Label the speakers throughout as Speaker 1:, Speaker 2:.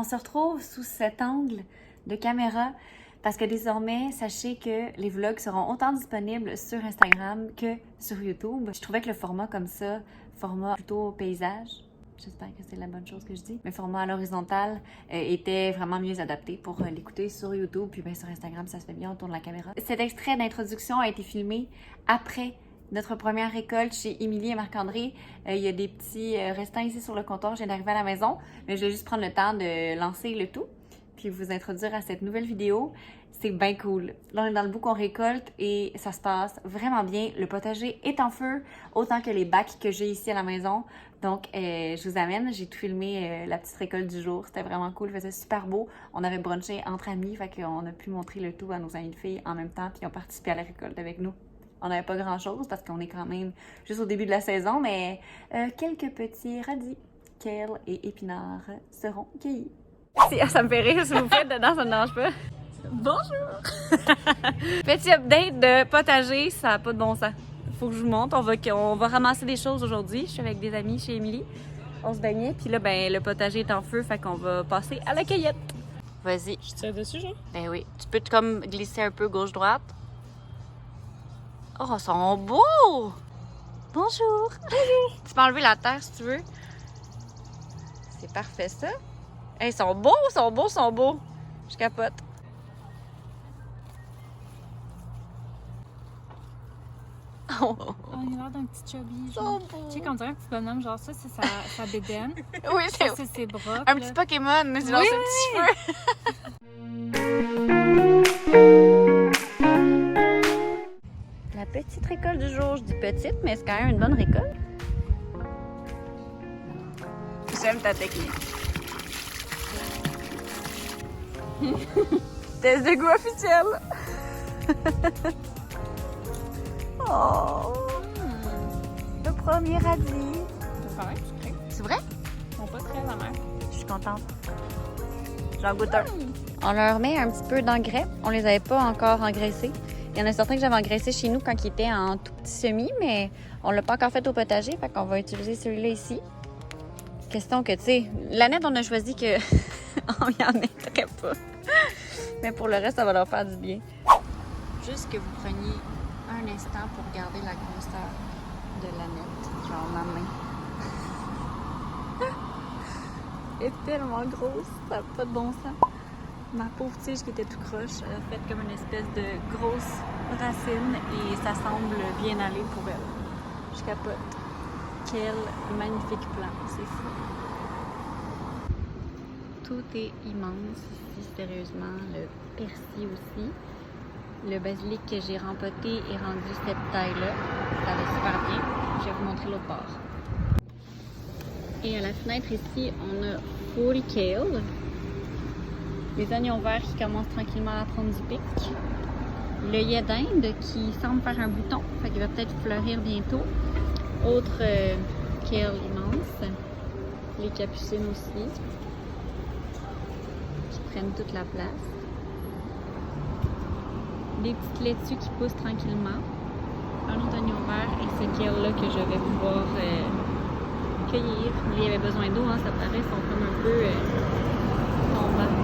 Speaker 1: on se retrouve sous cet angle de caméra parce que désormais, sachez que les vlogs seront autant disponibles sur Instagram que sur YouTube. Je trouvais que le format comme ça, format plutôt paysage, j'espère que c'est la bonne chose que je dis, mais format à l'horizontale était vraiment mieux adapté pour l'écouter sur YouTube. Puis bien sur Instagram, ça se fait bien autour de la caméra. Cet extrait d'introduction a été filmé après notre première récolte chez Émilie et Marc-André. Il y a des petits restants ici sur le comptoir. Je viens d'arriver à la maison, mais je vais juste prendre le temps de lancer le tout puis vous introduire à cette nouvelle vidéo. C'est bien cool. Là, on est dans le bout qu'on récolte et ça se passe vraiment bien. Le potager est en feu, autant que les bacs que j'ai ici à la maison. Donc, je vous amène. J'ai tout filmé la petite récolte du jour. C'était vraiment cool. Il faisait super beau. On avait brunché entre amis, fait qu'on a pu montrer le tout à nos amis de filles en même temps, puis ils ont participé à la récolte avec nous. On n'avait pas grand-chose parce qu'on est quand même juste au début de la saison, mais quelques petits radis, kale et épinards seront cueillis. Ça me fait rire, si vous faites dedans, ça ne dérange pas. Bonjour! Petit update de potager, ça n'a pas de bon sens. Faut que je vous montre. On va ramasser des choses aujourd'hui. Je suis avec des amis chez Émilie. On se baignait, puis là, ben, le potager est en feu, fait qu'on va passer à la cueillette. Vas-y.
Speaker 2: Je tire dessus, genre?
Speaker 1: Ben oui. Tu peux comme glisser un peu gauche-droite. Oh, ils sont beaux! Bonjour! Bonjour! Tu peux enlever la terre si tu veux. C'est parfait, ça. Hey, ils sont beaux, ils sont beaux, ils sont beaux. Je capote.
Speaker 2: Oh, il a l'air d'un petit chubby, genre. Tu sais, comme dirait un petit bonhomme, genre ça, c'est sa bédaine.
Speaker 1: Oui,
Speaker 2: ça, c'est ses bras.
Speaker 1: un petit Pokémon, c'est genre ses petits cheveux. La petite récolte du jour, je dis petite, mais c'est quand même une bonne récolte. J'aime ta technique. Test de goût officiel. Oh, le premier radis.
Speaker 2: C'est quand même sucré.
Speaker 1: C'est vrai?
Speaker 2: Ils sont pas très amers.
Speaker 1: Je suis contente. J'en goûte un. On leur met un petit peu d'engrais. On les avait pas encore engraissés. Il y en a certains que j'avais engraissés chez nous quand ils étaient en tout petit semis, mais on l'a pas encore fait au potager, fait qu'on va utiliser celui-là ici. Question que, tu sais, l'année on a choisi que on y en mettrait pas. Mais pour le reste, ça va leur faire du bien. Juste que vous preniez un instant pour regarder la grosseur de l'aneth. Genre ma main. Elle est tellement grosse, ça n'a pas de bon sens. Ma pauvre tige qui était tout croche, elle a fait comme une espèce de grosse racine et ça semble bien aller pour elle. Je capote. Quel magnifique plan, c'est fou. Tout est immense ici, sérieusement. Le persil aussi. Le basilic que j'ai rempoté est rendu cette taille-là. Ça va super bien. Je vais vous montrer l'autre bord. Et à la fenêtre ici, on a full kale. Les oignons verts qui commencent tranquillement à prendre du pic. L'œillet d'Inde qui semble faire un bouton, fait qu'il va peut-être fleurir bientôt. Autre kale immense. Les capucines aussi, qui prennent toute la place. Des petites laitues qui poussent tranquillement. Un autre oignon vert et ce kale-là que je vais pouvoir cueillir. Il y avait besoin d'eau, hein, ça paraît, ils sont comme un peu tombants.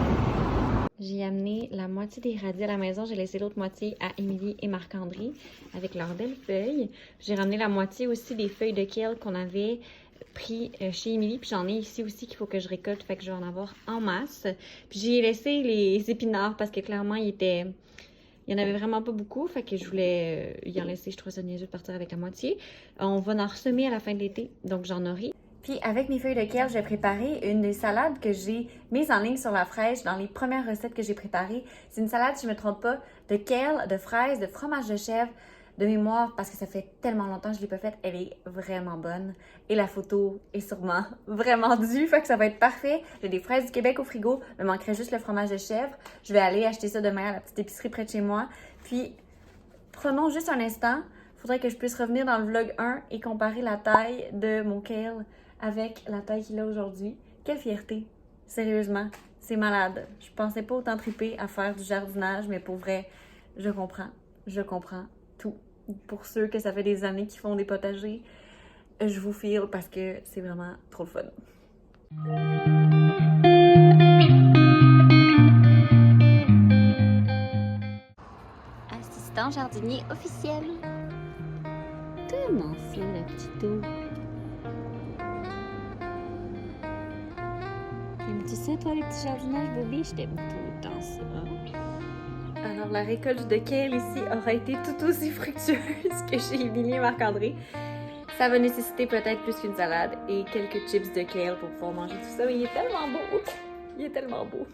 Speaker 1: J'ai amené la moitié des radis à la maison. J'ai laissé l'autre moitié à Émilie et Marc-André avec leurs belles feuilles. J'ai ramené la moitié aussi des feuilles de kale qu'on avait pris chez Émilie. Puis j'en ai ici aussi qu'il faut que je récolte. Fait que je vais en avoir en masse. Puis j'ai laissé les épinards parce que clairement, il y en avait vraiment pas beaucoup. Fait que je voulais y en laisser. Je trouvais ça niaiseux de partir avec la moitié. On va en ressemer à la fin de l'été. Donc j'en aurai. Puis avec mes feuilles de kale, j'ai préparé une des salades que j'ai mise en ligne sur la fraîche dans les premières recettes que j'ai préparées. C'est une salade, si je ne me trompe pas, de kale, de fraises, de fromage de chèvre, de mémoire, parce que ça fait tellement longtemps que je ne l'ai pas faite. Elle est vraiment bonne. Et la photo est sûrement vraiment due, fait que ça va être parfait. J'ai des fraises du Québec au frigo, il me manquerait juste le fromage de chèvre. Je vais aller acheter ça demain à la petite épicerie près de chez moi. Puis, prenons juste un instant. Il faudrait que je puisse revenir dans le vlog 1 et comparer la taille de mon kale avec la taille qu'il a aujourd'hui. Quelle fierté! Sérieusement, c'est malade. Je pensais pas autant triper à faire du jardinage, mais pour vrai, je comprends tout. Pour ceux que ça fait des années qu'ils font des potagers, je vous file parce que c'est vraiment trop le fun. grand jardinier officiel. Comment ça, le petit tout? T'aimes-tu ça, toi, les petits jardinages, Bobby? Je t'aime tout le temps, ça. Alors, la récolte de kale ici aura été tout aussi fructueuse que chez Émilie et Marc-André. Ça va nécessiter peut-être plus qu'une salade et quelques chips de kale pour pouvoir manger tout ça. Mais il est tellement beau! Oups! Il est tellement beau!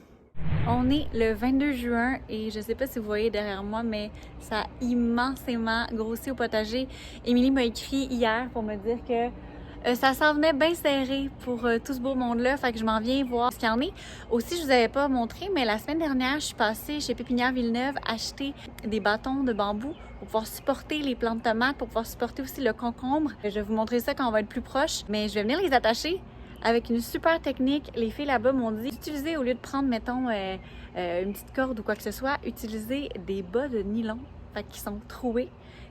Speaker 1: On est le 22 juin et je sais pas si vous voyez derrière moi, mais ça a immensément grossi au potager. Émilie m'a écrit hier pour me dire que ça s'en venait bien serré pour tout ce beau monde-là, fait que je m'en viens voir ce qu'il y en est. Aussi, je vous avais pas montré, mais la semaine dernière, je suis passée chez Pépinière Villeneuve acheter des bâtons de bambou pour pouvoir supporter les plantes de tomates, pour pouvoir supporter aussi le concombre. Je vais vous montrer ça quand on va être plus proche, mais je vais venir les attacher avec une super technique. Les filles là-bas m'ont dit d'utiliser, au lieu de prendre, mettons, une petite corde ou quoi que ce soit, utiliser des bas de nylon, fait qui sont troués.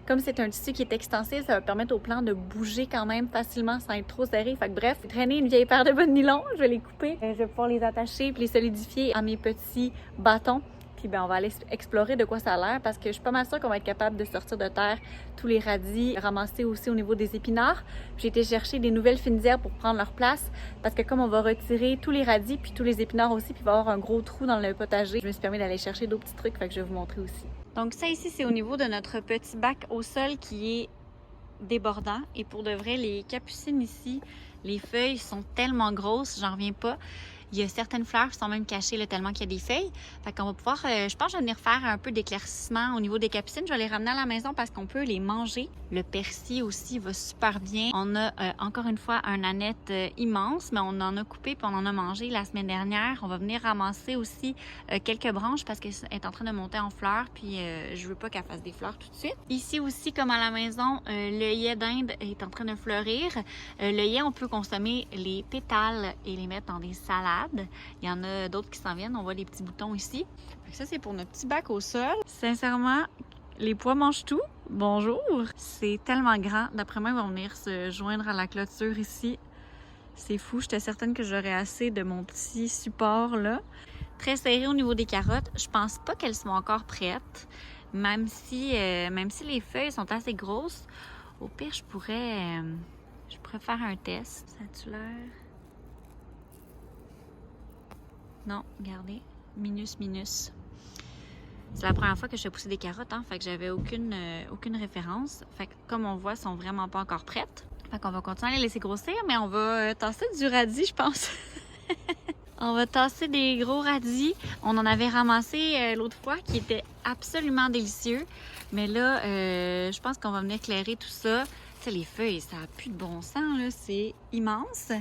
Speaker 1: Comme c'est un tissu qui est extensif, ça va permettre aux plants de bouger quand même facilement sans être trop serré. Fait que bref, traîner une vieille paire de bas de nylon, je vais les couper. Je vais pouvoir les attacher puis les solidifier à mes petits bâtons. Puis ben, on va aller explorer de quoi ça a l'air parce que je suis pas mal sûre qu'on va être capable de sortir de terre tous les radis, ramasser aussi au niveau des épinards. J'ai été chercher des nouvelles fines herbes pour prendre leur place parce que comme on va retirer tous les radis puis tous les épinards aussi, puis il va y avoir un gros trou dans le potager, je me suis permis d'aller chercher d'autres petits trucs, fait que je vais vous montrer aussi. Donc ça ici, c'est au niveau de notre petit bac au sol qui est débordant. Et pour de vrai, les capucines ici, les feuilles sont tellement grosses, j'en reviens pas. Il y a certaines fleurs qui sont même cachées là, tellement qu'il y a des feuilles. Fait qu'on va pouvoir, je pense que je vais venir faire un peu d'éclaircissement au niveau des capucines. Je vais les ramener à la maison parce qu'on peut les manger. Le persil aussi va super bien. On a encore une fois un aneth immense, mais on en a coupé puis on en a mangé la semaine dernière. On va venir ramasser aussi quelques branches parce qu'elle est en train de monter en fleurs puis je veux pas qu'elle fasse des fleurs tout de suite. Ici aussi, comme à la maison, l'œillet d'Inde est en train de fleurir. L'œillet, on peut consommer les pétales et les mettre dans des salades. Il y en a d'autres qui s'en viennent. On voit les petits boutons ici. Ça, c'est pour notre petit bac au sol. Sincèrement, les pois mangent tout. Bonjour! C'est tellement grand. D'après moi, ils vont venir se joindre à la clôture ici. C'est fou. J'étais certaine que j'aurais assez de mon petit support là. Très serré au niveau des carottes. Je pense pas qu'elles sont encore prêtes. Même si les feuilles sont assez grosses. Au pire, je pourrais faire un test. Ça a-tu l'air? Non, regardez, minus. C'est la première fois que je fais pousser des carottes, hein, fait que j'avais aucune référence. Fait que comme on voit, elles sont vraiment pas encore prêtes. Fait qu'on va continuer à les laisser grossir, mais on va tasser du radis, je pense. On va tasser des gros radis. On en avait ramassé l'autre fois, qui était absolument délicieux. Mais là, je pense qu'on va venir éclairer tout ça. Tu sais, les feuilles, ça n'a plus de bon sens, là, c'est immense.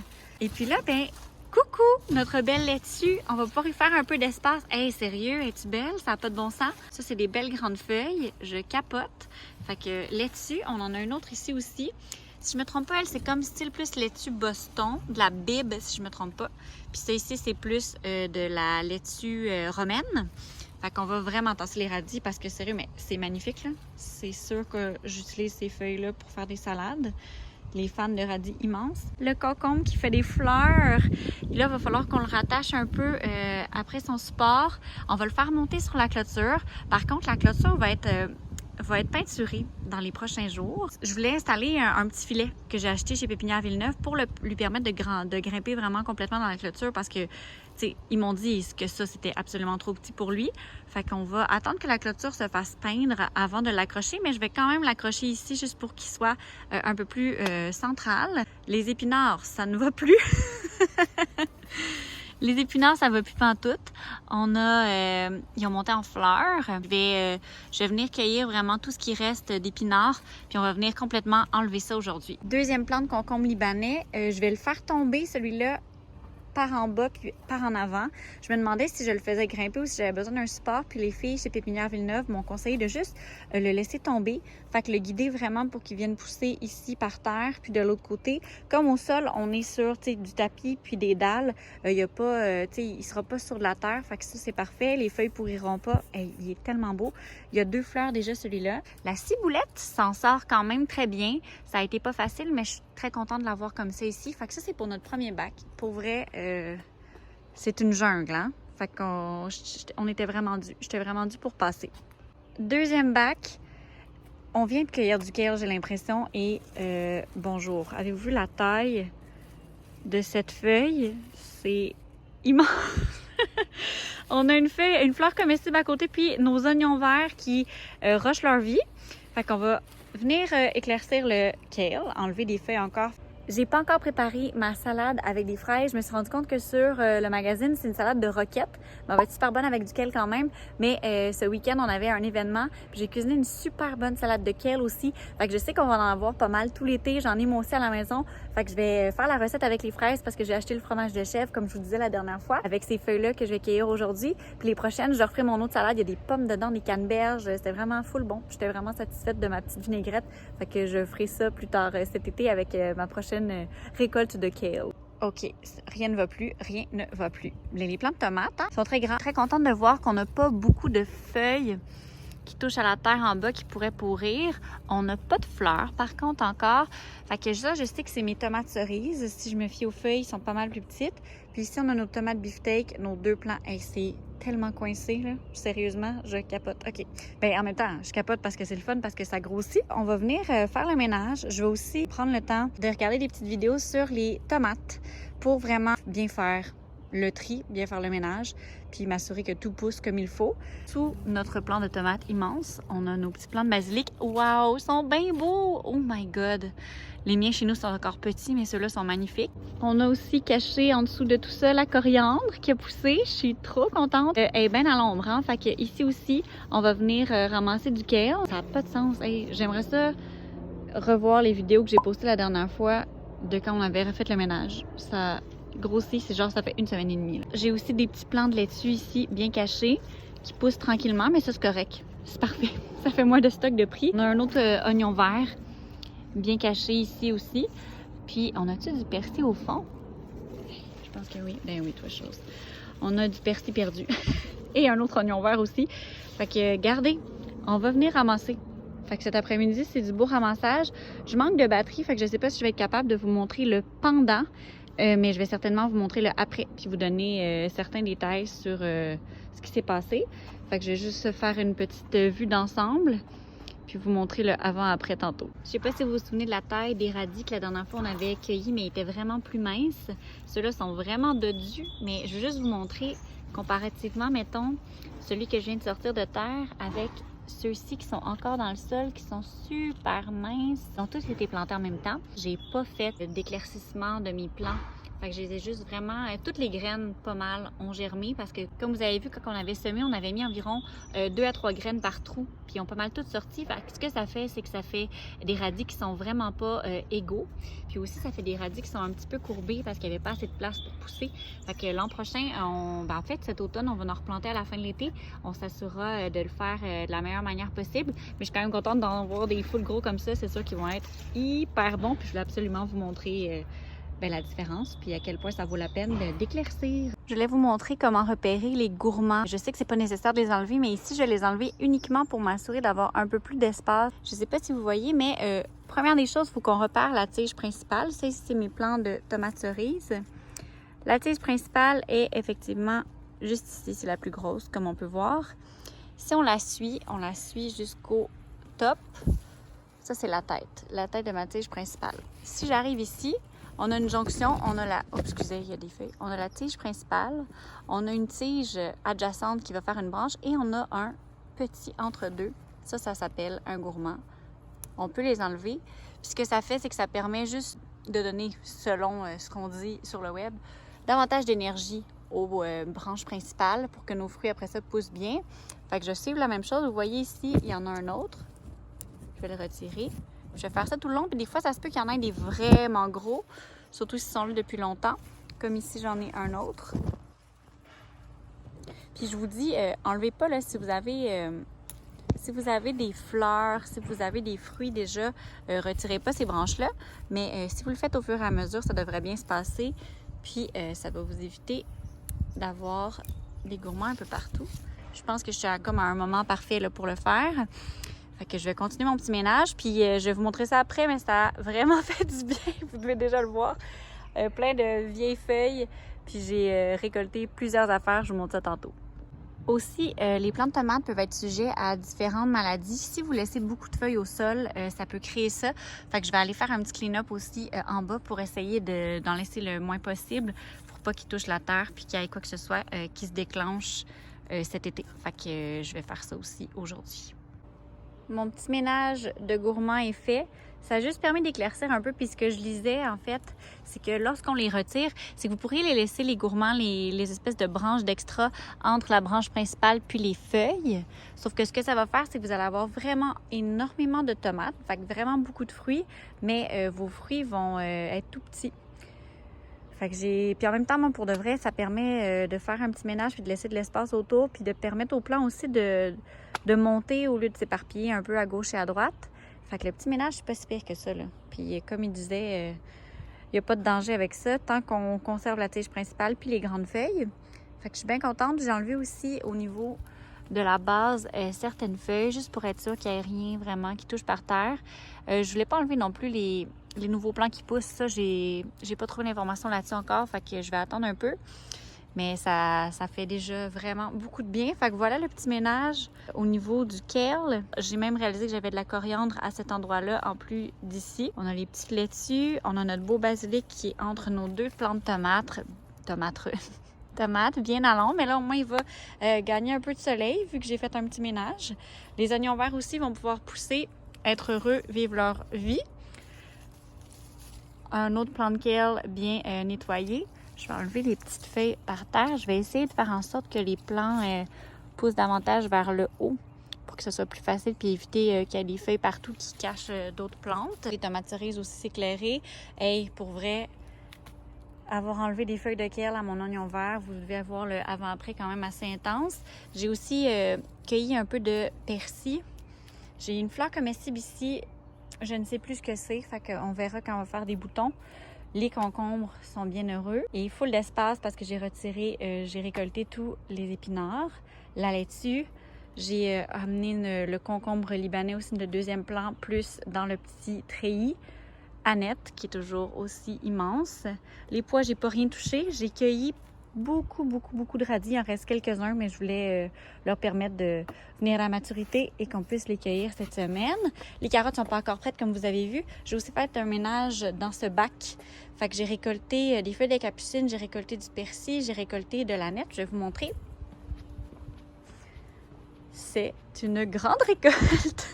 Speaker 1: Et puis là, ben... Coucou, notre belle laitue. On va pouvoir y faire un peu d'espace. Hey, sérieux, es-tu belle? Ça n'a pas de bon sens. Ça, c'est des belles grandes feuilles. Je capote. Fait que laitue, on en a une autre ici aussi. Si je me trompe pas, elle, c'est comme style plus laitue Boston, de la Bibe, si je me trompe pas. Puis ça ici, c'est plus de la laitue romaine. Fait qu'on va vraiment tasser les radis parce que sérieux, mais c'est magnifique, là. C'est sûr que j'utilise ces feuilles-là pour faire des salades. Les fans de radis immenses. Le concombre qui fait des fleurs. Et là, il va falloir qu'on le rattache un peu après son support. On va le faire monter sur la clôture. Par contre, la clôture va être peinturée dans les prochains jours. Je voulais installer un petit filet que j'ai acheté chez Pépinière Villeneuve pour lui permettre de grimper vraiment complètement dans la clôture parce que, tu sais, ils m'ont dit que ça, c'était absolument trop petit pour lui. Fait qu'on va attendre que la clôture se fasse peindre avant de l'accrocher, mais je vais quand même l'accrocher ici juste pour qu'il soit un peu plus central. Les épinards, ça ne va plus. Les épinards, ça va plus pantoute. Ils ont monté en fleurs. Je vais venir cueillir vraiment tout ce qui reste d'épinards, puis on va venir complètement enlever ça aujourd'hui. Deuxième plante concombre libanais, je vais le faire tomber celui-là par en bas puis par en avant. Je me demandais si je le faisais grimper ou si j'avais besoin d'un support. Puis les filles chez Pépinière Villeneuve m'ont conseillé de juste le laisser tomber. Fait que le guider vraiment pour qu'il vienne pousser ici par terre puis de l'autre côté. Comme au sol, on est sur du tapis puis des dalles. Il ne sera pas sur de la terre. Fait que ça, c'est parfait. Les feuilles pourriront pas. Hey, il est tellement beau. Il y a 2 fleurs déjà, celui-là. La ciboulette s'en sort quand même très bien. Ça a été pas facile, mais je suis très contente de l'avoir comme ça ici. Fait que ça, c'est pour notre premier bac. Pour vrai, c'est une jungle, hein? Fait qu'on était vraiment dû. J'étais vraiment dû pour passer. Deuxième bac, On vient de cueillir du kale, j'ai l'impression, et bonjour. Avez-vous vu la taille de cette feuille? C'est immense! On a une fleur comestible à côté, puis nos oignons verts qui rushent leur vie. Fait qu'on va venir éclaircir le kale, enlever des feuilles encore. J'ai pas encore préparé ma salade avec des fraises. Je me suis rendu compte que sur le magazine, c'est une salade de roquette. Elle va être super bonne avec du kale quand même. Mais ce week-end, on avait un événement. J'ai cuisiné une super bonne salade de kale aussi. Fait que je sais qu'on va en avoir pas mal tout l'été. J'en ai moi aussi à la maison. Fait que je vais faire la recette avec les fraises parce que j'ai acheté le fromage de chèvre, comme je vous disais la dernière fois, avec ces feuilles-là que je vais cueillir aujourd'hui. Puis les prochaines, je referai mon autre salade. Il y a des pommes dedans, des canneberges. C'était vraiment full bon. J'étais vraiment satisfaite de ma petite vinaigrette. Fait que je ferai ça plus tard cet été avec ma prochaine récolte de kale. OK, rien ne va plus, rien ne va plus. Les plants de tomates sont très grands. Très contente de voir qu'on n'a pas beaucoup de feuilles qui touchent à la terre en bas qui pourraient pourrir. On n'a pas de fleurs, par contre, encore. Fait que ça, je sais que c'est mes tomates cerises. Si je me fie aux feuilles, ils sont pas mal plus petites. Puis ici, on a nos tomates beefsteak, nos 2 plants. Hey, c'est tellement coincé, là. Sérieusement, je capote. OK. Bien, en même temps, je capote parce que c'est le fun, parce que ça grossit. On va venir faire le ménage. Je vais aussi prendre le temps de regarder des petites vidéos sur les tomates pour vraiment bien faire le tri, bien faire le ménage, puis m'assurer que tout pousse comme il faut. Sous notre plant de tomates immense, on a nos petits plants de basilic. Waouh, ils sont bien beaux! Oh my God! Les miens chez nous sont encore petits, mais ceux-là sont magnifiques. On a aussi caché en dessous de tout ça la coriandre qui a poussé. Je suis trop contente. Elle est bien à l'ombre, hein? Fait que ici aussi, on va venir ramasser du kale. Ça n'a pas de sens. Hey, j'aimerais ça revoir les vidéos que j'ai postées la dernière fois de quand on avait refait le ménage. Ça grossit, c'est genre ça fait 1 semaine et demie. J'ai aussi des petits plants de laitue ici, bien cachés, qui poussent tranquillement, mais ça c'est correct. C'est parfait. Ça fait moins de stock de prix. On a un autre oignon vert, bien caché ici aussi. Puis, on a-tu du persil au fond? Je pense que oui. Ben oui, toi, chose. On a du persil perdu. Et un autre oignon vert aussi. Fait que, gardez, on va venir ramasser. Fait que cet après-midi, c'est du beau ramassage. Je manque de batterie, fait que je sais pas si je vais être capable de vous montrer le pendant. Mais je vais certainement vous montrer le après, puis vous donner certains détails sur ce qui s'est passé. Fait que je vais juste faire une petite vue d'ensemble, puis vous montrer le avant-après tantôt. Je sais pas si vous vous souvenez de la taille des radis que la dernière fois on avait cueillis, mais ils étaient vraiment plus minces. Ceux-là sont vraiment dodus, mais je veux juste vous montrer comparativement, mettons, celui que je viens de sortir de terre avec ceux-ci qui sont encore dans le sol, qui sont super minces. Ils ont tous été plantés en même temps. J'ai pas fait d'éclaircissement de mes plants. Fait que je les ai juste vraiment... toutes les graines, pas mal, ont germé parce que, comme vous avez vu, quand on avait semé, on avait mis environ 2 à 3 graines par trou. Puis ils ont pas mal toutes sorti. Fait que ce que ça fait, c'est que ça fait des radis qui sont vraiment pas égaux. Puis aussi, ça fait des radis qui sont un petit peu courbés parce qu'il n'y avait pas assez de place pour pousser. Fait que l'an prochain, en fait, cet automne, on va en replanter à la fin de l'été. On s'assurera de le faire de la meilleure manière possible. Mais je suis quand même contente d'en voir des full gros comme ça. C'est sûr qu'ils vont être hyper bons. Puis je voulais absolument vous montrer... la différence, puis à quel point ça vaut la peine d'éclaircir. Je voulais vous montrer comment repérer les gourmands. Je sais que c'est pas nécessaire de les enlever, mais ici, je vais les enlever uniquement pour m'assurer d'avoir un peu plus d'espace. Je sais pas si vous voyez, mais première des choses, il faut qu'on repère la tige principale. Ça, ici, c'est mes plants de tomates cerises. La tige principale est effectivement juste ici, c'est la plus grosse, comme on peut voir. Si on la suit jusqu'au top. Ça, c'est la tête de ma tige principale. Si j'arrive ici, on a une jonction, on a la... Oh, excusez, il y a des feuilles. On a la tige principale, on a une tige adjacente qui va faire une branche et on a un petit entre-deux. Ça s'appelle un gourmand. On peut les enlever. Puis ce que ça fait, c'est que ça permet juste de donner, selon ce qu'on dit sur le web, davantage d'énergie aux branches principales pour que nos fruits, après ça, poussent bien. Fait que je cible la même chose. Vous voyez ici, il y en a un autre. Je vais le retirer. Je vais faire ça tout le long, puis des fois, ça se peut qu'il y en ait des vraiment gros, surtout s'ils sont là depuis longtemps. Comme ici, j'en ai un autre. Puis je vous dis, enlevez pas, là, si vous avez des fleurs, si vous avez des fruits déjà, retirez pas ces branches-là. Mais si vous le faites au fur et à mesure, ça devrait bien se passer. Puis ça va vous éviter d'avoir des gourmands un peu partout. Je pense que je suis comme à un moment parfait là, pour le faire. Fait que je vais continuer mon petit ménage, puis je vais vous montrer ça après, mais ça a vraiment fait du bien, vous devez déjà le voir. Plein de vieilles feuilles, puis j'ai récolté plusieurs affaires, je vous montre ça tantôt. Aussi, les plants de tomates peuvent être sujets à différentes maladies. Si vous laissez beaucoup de feuilles au sol, ça peut créer ça. Fait que je vais aller faire un petit clean-up aussi en bas pour essayer d'en laisser le moins possible pour pas qu'ils touchent la terre puis qu'il y ait quoi que ce soit qui se déclenche cet été. Fait que je vais faire ça aussi aujourd'hui. Mon petit ménage de gourmand est fait. Ça a juste permis d'éclaircir un peu. Puis ce que je lisais, en fait, c'est que lorsqu'on les retire, c'est que vous pourriez les laisser, les gourmands, les espèces de branches d'extra entre la branche principale puis les feuilles. Sauf que ce que ça va faire, c'est que vous allez avoir vraiment énormément de tomates. Fait que vraiment beaucoup de fruits, mais vos fruits vont être tout petits. Fait que puis en même temps, moi, pour de vrai, ça permet de faire un petit ménage puis de laisser de l'espace autour puis de permettre aux plants aussi de monter au lieu de s'éparpiller un peu à gauche et à droite. Fait que le petit ménage, c'est pas si pire que ça, là. Puis comme il disait, il n'y a pas de danger avec ça tant qu'on conserve la tige principale puis les grandes feuilles. Fait que je suis bien contente. J'ai enlevé aussi au niveau de la base certaines feuilles juste pour être sûr qu'il n'y ait rien vraiment qui touche par terre. Je voulais pas enlever non plus les nouveaux plants qui poussent. Ça, j'ai pas trouvé d'informations là-dessus encore. Fait que je vais attendre un peu. Mais ça fait déjà vraiment beaucoup de bien. Fait que voilà le petit ménage au niveau du kale. J'ai même réalisé que j'avais de la coriandre à cet endroit-là en plus d'ici. On a les petits laitues. On a notre beau basilic qui est entre nos deux plants de tomates bien allant. Mais là, au moins, il va gagner un peu de soleil vu que j'ai fait un petit ménage. Les oignons verts aussi vont pouvoir pousser, être heureux, vivre leur vie. Un autre plant de kale bien nettoyé. Je vais enlever les petites feuilles par terre. Je vais essayer de faire en sorte que les plants poussent davantage vers le haut pour que ce soit plus facile puis éviter qu'il y ait des feuilles partout qui cachent d'autres plantes. Les tomates cerises aussi s'éclairer. Hey, pour vrai, avoir enlevé des feuilles de kale à mon oignon vert, vous devez avoir le avant-après quand même assez intense. J'ai aussi cueilli un peu de persil. J'ai une fleur comestible ici. Je ne sais plus ce que c'est. Fait qu'on verra quand on va faire des boutons. Les concombres sont bien heureux. Et full d'espace parce que j'ai récolté tous les épinards, la laitue. J'ai amené le concombre libanais aussi, le deuxième plant, plus dans le petit treillis. Annette, qui est toujours aussi immense. Les pois, j'ai pas rien touché. J'ai cueilli beaucoup de radis. Il en reste quelques-uns, mais je voulais leur permettre de venir à maturité et qu'on puisse les cueillir cette semaine. Les carottes sont pas encore prêtes, comme vous avez vu. J'ai aussi fait un ménage dans ce bac. Fait que j'ai récolté des feuilles de capucine, j'ai récolté du persil, j'ai récolté de l'aneth. Je vais vous montrer. C'est une grande récolte!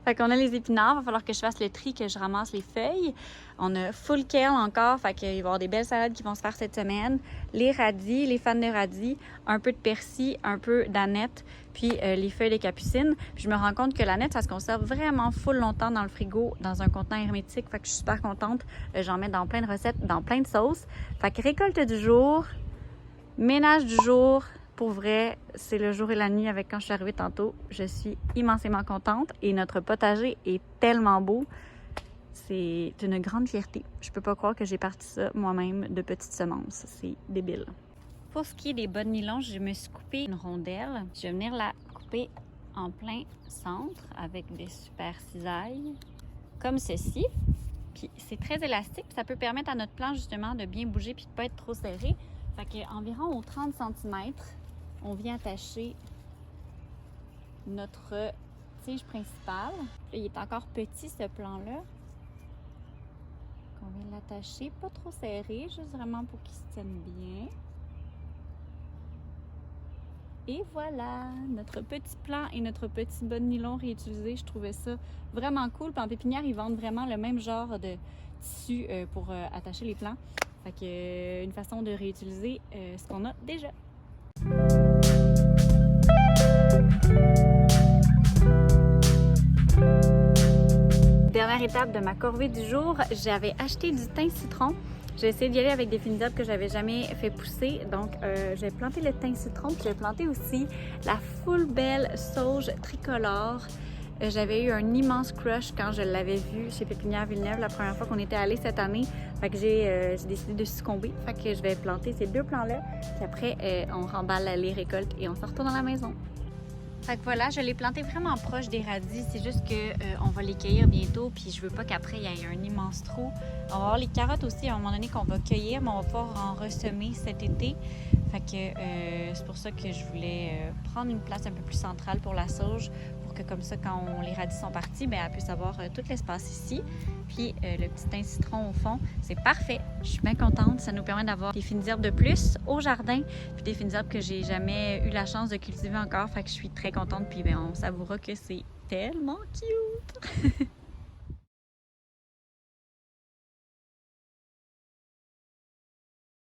Speaker 1: Fait qu'on a les épinards, il va falloir que je fasse le tri, que je ramasse les feuilles. On a full kale encore, fait qu'il va y avoir des belles salades qui vont se faire cette semaine. Les radis, les fans de radis, un peu de persil, un peu d'aneth, puis les feuilles de capucine. Puis je me rends compte que l'aneth, ça se conserve vraiment full longtemps dans le frigo, dans un contenant hermétique. Fait que je suis super contente. J'en mets dans plein de recettes, dans plein de sauces. Fait que récolte du jour, ménage du jour. Pour vrai, c'est le jour et la nuit avec quand je suis arrivée tantôt. Je suis immensément contente et notre potager est tellement beau. C'est une grande fierté. Je peux pas croire que j'ai parti ça moi-même de petites semences. C'est débile. Pour ce qui est des bas de nylon, je me suis coupé une rondelle. Je vais venir la couper en plein centre avec des super cisailles comme ceci. Puis c'est très élastique. Ça peut permettre à notre plant justement de bien bouger puis de pas être trop serré. Fait qu'environ aux 30 cm, on vient attacher notre tige principale. Il est encore petit, ce plan-là. On vient l'attacher, pas trop serré, juste vraiment pour qu'il se tienne bien. Et voilà, notre petit plan et notre petit bas de nylon réutilisé. Je trouvais ça vraiment cool. Puis en pépinière, ils vendent vraiment le même genre de tissu pour attacher les plants. Fait que une façon de réutiliser ce qu'on a déjà. Dernière étape de ma corvée du jour, j'avais acheté du thym citron. J'ai essayé d'y aller avec des finidotes que j'avais jamais fait pousser. Donc, j'ai planté le thym citron. Puis j'ai planté aussi la full belle sauge tricolore. J'avais eu un immense crush quand je l'avais vu chez Pépinière Villeneuve la première fois qu'on était allé cette année. Fait que j'ai décidé de succomber. Fait que je vais planter ces deux plants-là. Puis après, on remballe les récoltes et on se retourne dans la maison. Fait que voilà, je l'ai planté vraiment proche des radis. C'est juste que on va les cueillir bientôt, puis je veux pas qu'après il y ait un immense trou. On va avoir les carottes aussi à un moment donné qu'on va cueillir, mais on va pouvoir en ressemer cet été. Fait que c'est pour ça que je voulais prendre une place un peu plus centrale pour la sauge, pour que comme ça, quand les radis sont partis, bien, elle puisse avoir tout l'espace ici. Puis le petit thym citron au fond, c'est parfait. Je suis bien contente. Ça nous permet d'avoir des fines herbes de plus au jardin, puis des fines herbes que j'ai jamais eu la chance de cultiver encore. Fait que je suis très contente. Puis bien, on savourera que c'est tellement cute!